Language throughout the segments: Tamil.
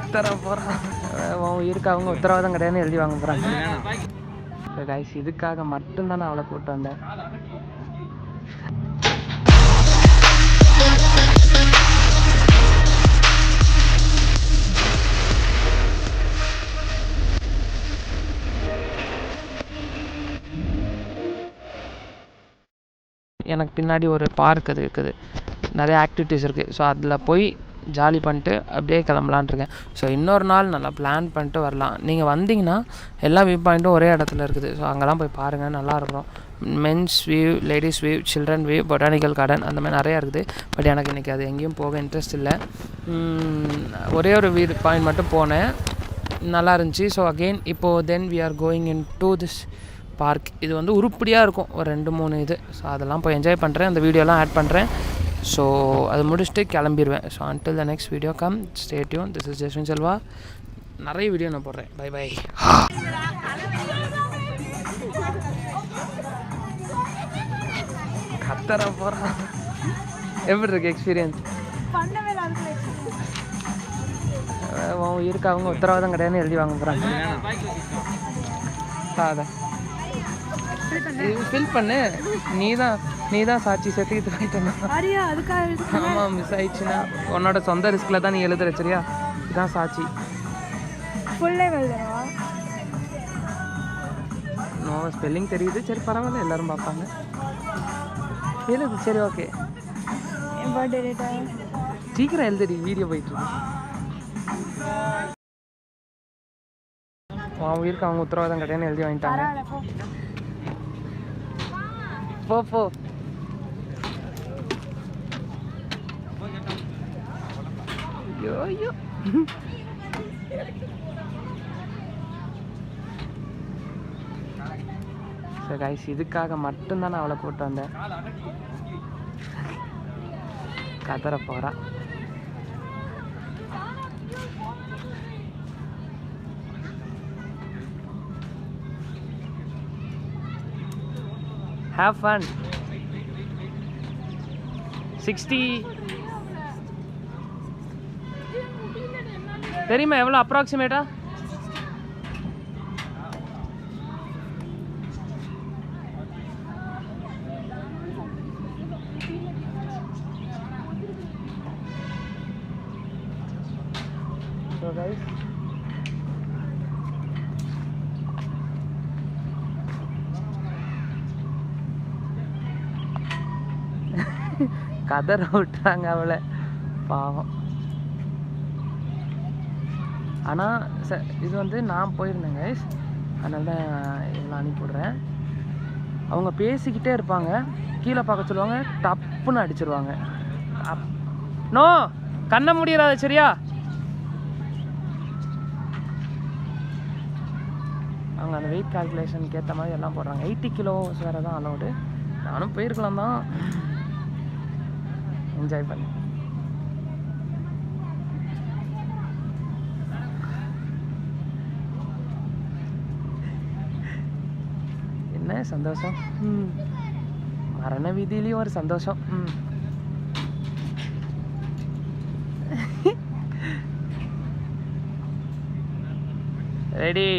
கத்தர போகிறான் உன் உயிருக்கு அவங்க உத்தரவாதம் கிடையாதுன்னு எழுதி வாங்க போகிறாங்க. கைஸ் இதுக்காக மட்டும்தான் நான் அவளை கூப்பிட்டு வந்தேன். எனக்கு பின்னாடி ஒரு பார்க் அது இருக்குது, நிறைய ஆக்டிவிட்டீஸ் இருக்குது. ஸோ அதில் போய் ஜாலி பண்ணிட்டு அப்படியே கிளம்பலான்ட்ருக்கேன். ஸோ இன்னொரு நாள் நல்லா பிளான் பண்ணிட்டு வரலாம். நீங்கள் வந்தீங்கன்னா எல்லா வியூ பாயிண்ட்டும் ஒரே இடத்துல இருக்குது. ஸோ அங்கெல்லாம் போய் பாருங்கள், நல்லாயிருக்கும். Men's view, ladies view, children view, botanical garden, அந்த மாதிரி நிறையா இருக்குது. பட் எனக்கு இன்றைக்கி அது எங்கேயும் போக இன்ட்ரெஸ்ட் இல்லை. ஒரே ஒரு வியூ பாயிண்ட் மட்டும் போனேன், நல்லா இருந்துச்சு. ஸோ அகெயின் இப்போது then we are going into this park. இது வந்து உருப்படியாக இருக்கும், ஒரு 2-3 இது. ஸோ அதெல்லாம் போய் என்ஜாய் பண்ணுறேன், அந்த வீடியோலாம் ஆட் பண்ணுறேன். ஸோ அது முடிச்சுட்டு கிளம்பிடுவேன். So until the next video come, stay tune. This is Jaswin Selva. நிறைய வீடியோ நான் போடுறேன். By by. கத்தர போகிறான். எப்படி இருக்கு எக்ஸ்பீரியன்ஸ்? உன் உயிருக்கு அவங்க உத்தரவாதம் கிடையாதுன்னு எழுதி வாங்க போகிறாங்க. அதை ஃபில் பண்ணு. நீ தான் சாட்சி செத்துக்கிட்டு போயிட்டேன். ஆமாம், மிஸ் ஆயிடுச்சுன்னா உன்னோட சொந்த ரிஸ்கில் தான் நீ எழுதுற, சரியா? இதுதான் சாட்சி. நோ ஸ்பெல்லிங் தெரியுது, சரி பரவாயில்ல, எல்லோரும் பார்ப்பாங்க. எழுது, சரி ஓகே. சீக்கிரம் எழுதுடி, வீடியோ போயிட்டுருக்கு. உன் உயிருக்கு அவங்க உத்தரவாதம் கிடையாதுன்னு எழுதி வாங்கிட்டாங்க. போ ஐயோ. சரி கைஸ், இதுக்காக மட்டும்தான் நான் அவளை கூப்பிட்டு வந்தேன். கதற போகிறா. Have fun. 60 தெரியுமா எவ்வளோ அப்ராக்சிமேட்டா? So guys, கதற விட்டாங்க அவளை, பாவம். ஆனால் இது வந்து நான் போயிருந்தேன் கைஸ், அதனால தான் இவ்வளோ அனுப்பிவிட்றேன். அவங்க பேசிக்கிட்டே இருப்பாங்க, கீழே பார்க்க சொல்லுவாங்க, டப்புன்னு அடிச்சிருவாங்க. நோ, கண்ண முடியாது, சரியா? அவங்க அந்த வெயிட் கால்குலேஷனுக்கு ஏற்ற மாதிரி எல்லாம் போடுறாங்க. 80 கிலோஸ் வேறு தான் அலோடு. நானும் போயிருக்கலாம் தான், என்ஜாய் பண்ணி. என்ன சந்தோஷம், மரண வீதியிலையும் ஒரு சந்தோஷம். ரெடி?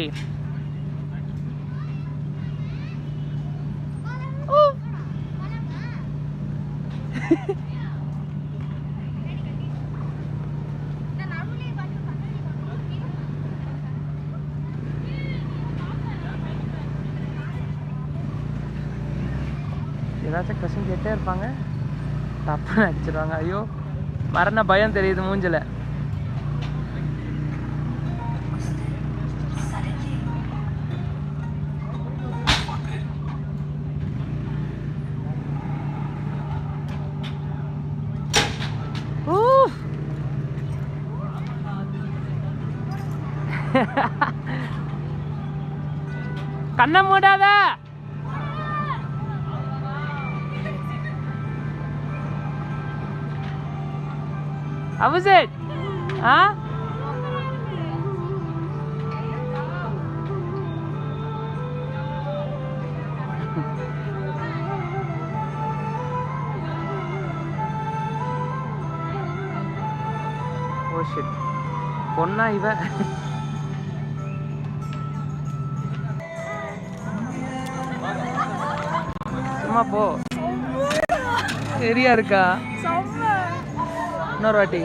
ஏதாச்சும் கொஸ்டின் கேட்டே இருப்பாங்க, தப்புன்னு அடிச்சிடுவாங்க. ஐயோ, மரண பயம் தெரியுது மூஞ்சில். கண்ணை மூடாத. How was it? Huh? Oh shit. பொண்ணா இவ? சும்மா போ. சரியா இருக்கா? இன்னொரு வாட்டி